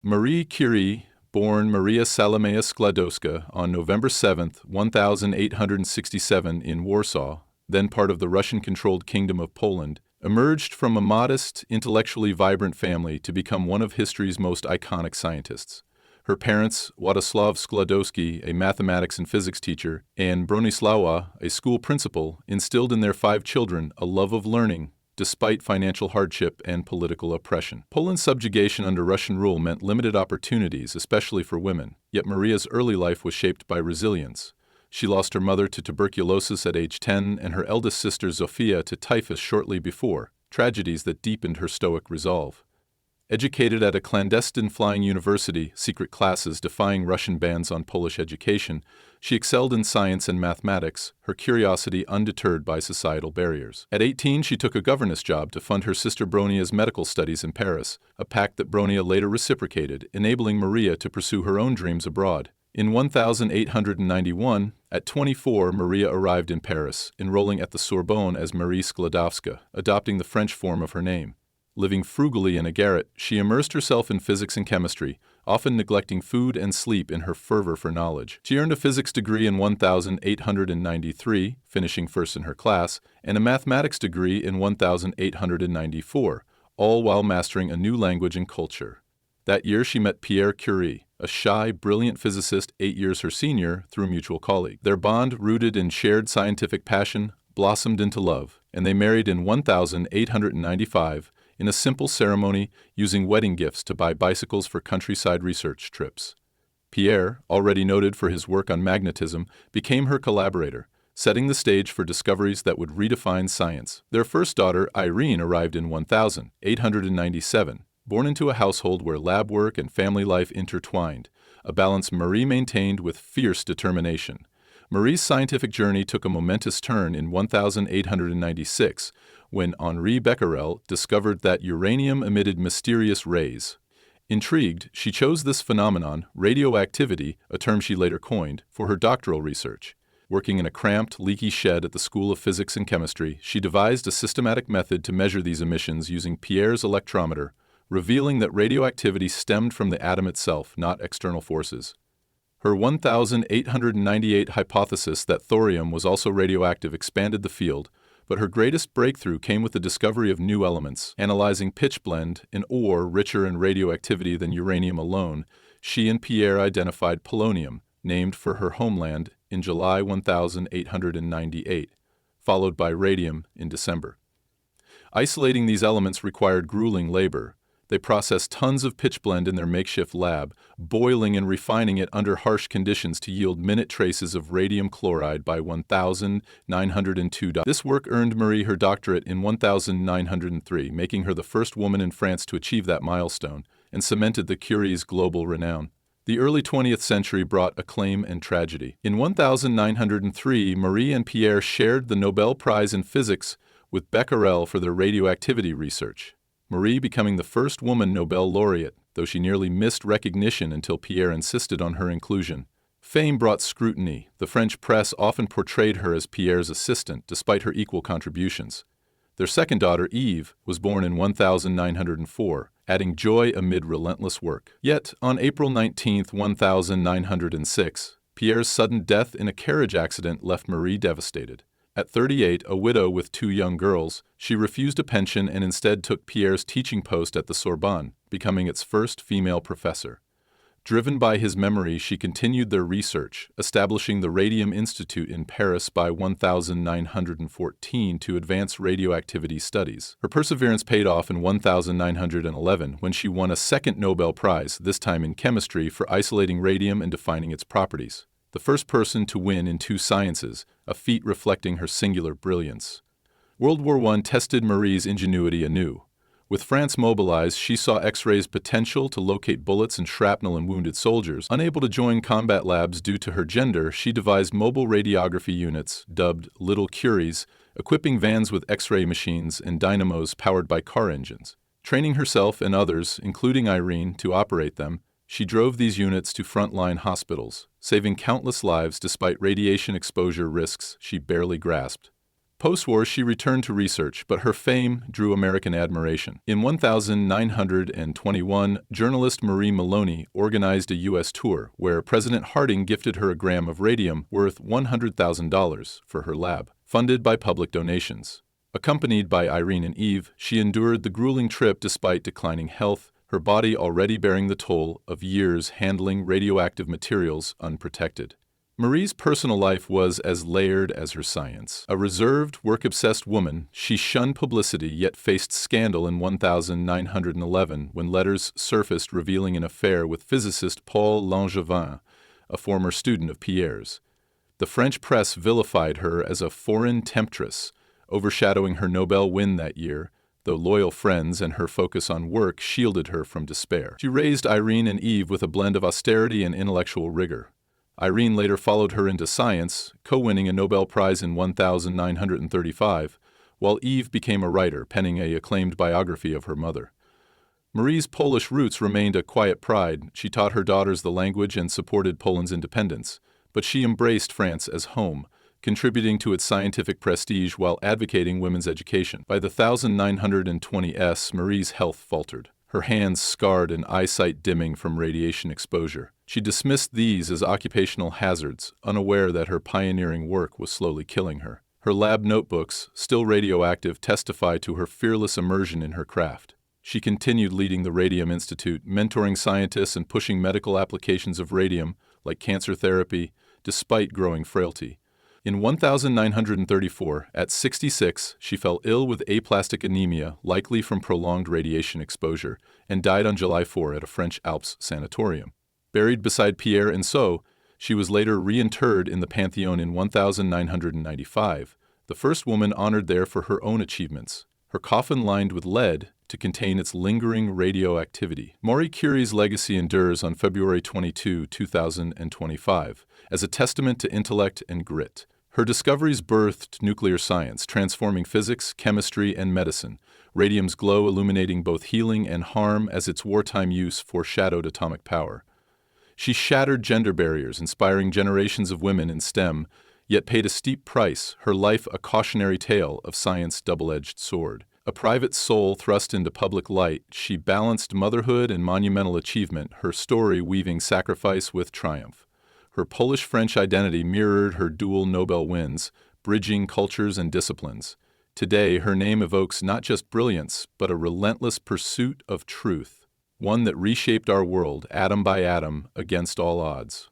Marie Curie, born Maria Salomea Skłodowska on November 7, 1867 in Warsaw, then part of the Russian-controlled Kingdom of Poland, emerged from a modest, intellectually vibrant family to become one of history's most iconic scientists. Her parents, Władysław Skłodowski, a mathematics and physics teacher, and Bronisława, a school principal, instilled in their 5 children a love of learning, despite financial hardship and political oppression. Poland's subjugation under Russian rule meant limited opportunities, especially for women, yet Maria's early life was shaped by resilience. She lost her mother to tuberculosis at age 10 and her eldest sister Zofia to typhus shortly before, tragedies that deepened her stoic resolve. Educated at a clandestine flying university, secret classes defying Russian bans on Polish education, she excelled in science and mathematics, her curiosity undeterred by societal barriers. At 18, she took a governess job to fund her sister Bronia's medical studies in Paris, a pact that Bronia later reciprocated, enabling Maria to pursue her own dreams abroad. In 1891, at 24, Maria arrived in Paris, enrolling at the Sorbonne as Marie Skłodowska, adopting the French form of her name. Living frugally in a garret, she immersed herself in physics and chemistry, often neglecting food and sleep in her fervor for knowledge. She earned a physics degree in 1893, finishing first in her class, and a mathematics degree in 1894, all while mastering a new language and culture. That year she met Marie Curie, a shy, brilliant physicist 8 years her senior, through a mutual colleague. Their bond, rooted in shared scientific passion, blossomed into love, and they married in 1895, in a simple ceremony using wedding gifts to buy bicycles for countryside research trips. Pierre, already noted for his work on magnetism, became her collaborator, setting the stage for discoveries that would redefine science. Their first daughter, Irene, arrived in 1897, born into a household where lab work and family life intertwined, a balance Marie maintained with fierce determination. Marie's scientific journey took a momentous turn in 1896, when Henri Becquerel discovered that uranium emitted mysterious rays. Intrigued, she chose this phenomenon, radioactivity, a term she later coined, for her doctoral research. Working in a cramped, leaky shed at the School of Physics and Chemistry, she devised a systematic method to measure these emissions using Pierre's electrometer, revealing that radioactivity stemmed from the atom itself, not external forces. Her 1898 hypothesis that thorium was also radioactive expanded the field, but her greatest breakthrough came with the discovery of new elements. Analyzing pitchblende, an ore richer in radioactivity than uranium alone, she and Pierre identified polonium, named for her homeland, in July 1898, followed by radium in December. Isolating these elements required grueling labor. They processed tons of pitchblende in their makeshift lab, boiling and refining it under harsh conditions to yield minute traces of radium chloride by 1902. This work earned Marie her doctorate in 1903, making her the first woman in France to achieve that milestone, and cemented the Curie's global renown. The early 20th century brought acclaim and tragedy. In 1903, Marie and Pierre shared the Nobel Prize in Physics with Becquerel for their radioactivity research. Marie becoming the first woman Nobel laureate, though she nearly missed recognition until Pierre insisted on her inclusion. Fame brought scrutiny. The French press often portrayed her as Pierre's assistant, despite her equal contributions. Their second daughter, Eve, was born in 1904, adding joy amid relentless work. Yet, on April 19, 1906, Pierre's sudden death in a carriage accident left Marie devastated. At 38, a widow with 2 young girls, she refused a pension and instead took Pierre's teaching post at the Sorbonne, becoming its first female professor. Driven by his memory, she continued their research, establishing the Radium Institute in Paris by 1914 to advance radioactivity studies. Her perseverance paid off in 1911 when she won a second Nobel Prize, this time in chemistry, for isolating radium and defining its properties. The first person to win in 2 sciences, a feat reflecting her singular brilliance. World War I tested Marie's ingenuity anew. With France mobilized, she saw X-rays' potential to locate bullets and shrapnel in wounded soldiers. Unable to join combat labs due to her gender, she devised mobile radiography units, dubbed Little Curies, equipping vans with X-ray machines and dynamos powered by car engines. Training herself and others, including Irene, to operate them, she drove these units to frontline hospitals, saving countless lives despite radiation exposure risks she barely grasped. Post-war, she returned to research, but her fame drew American admiration. In 1921, journalist Marie Maloney organized a U.S. tour where President Harding gifted her a gram of radium worth $100,000 for her lab, funded by public donations. Accompanied by Irene and Eve, she endured the grueling trip despite declining health, her body already bearing the toll of years handling radioactive materials unprotected. Marie's personal life was as layered as her science. A reserved, work-obsessed woman, she shunned publicity yet faced scandal in 1911 when letters surfaced revealing an affair with physicist Paul Langevin, a former student of Pierre's. The French press vilified her as a foreign temptress, overshadowing her Nobel win that year, though loyal friends and her focus on work shielded her from despair. She raised Irene and Eve with a blend of austerity and intellectual rigor. Irene later followed her into science, co-winning a Nobel Prize in 1935, while Eve became a writer, penning an acclaimed biography of her mother. Marie's Polish roots remained a quiet pride. She taught her daughters the language and supported Poland's independence, but she embraced France as home, contributing to its scientific prestige while advocating women's education. By the 1920s, Marie's health faltered, her hands scarred and eyesight dimming from radiation exposure. She dismissed these as occupational hazards, unaware that her pioneering work was slowly killing her. Her lab notebooks, still radioactive, testify to her fearless immersion in her craft. She continued leading the Radium Institute, mentoring scientists and pushing medical applications of radium, like cancer therapy, despite growing frailty. In 1934, at 66, she fell ill with aplastic anemia, likely from prolonged radiation exposure, and died on July 4 at a French Alps sanatorium. Buried beside Pierre and So, she was later reinterred in the Pantheon in 1995, the first woman honored there for her own achievements, her coffin lined with lead to contain its lingering radioactivity. Marie Curie's legacy endures on February 22, 2025, as a testament to intellect and grit. Her discoveries birthed nuclear science, transforming physics, chemistry, and medicine, radium's glow illuminating both healing and harm as its wartime use foreshadowed atomic power. She shattered gender barriers, inspiring generations of women in STEM, yet paid a steep price, her life a cautionary tale of science's double-edged sword. A private soul thrust into public light, she balanced motherhood and monumental achievement, her story weaving sacrifice with triumph. Her Polish-French identity mirrored her dual Nobel wins, bridging cultures and disciplines. Today, her name evokes not just brilliance, but a relentless pursuit of truth, one that reshaped our world, atom by atom, against all odds.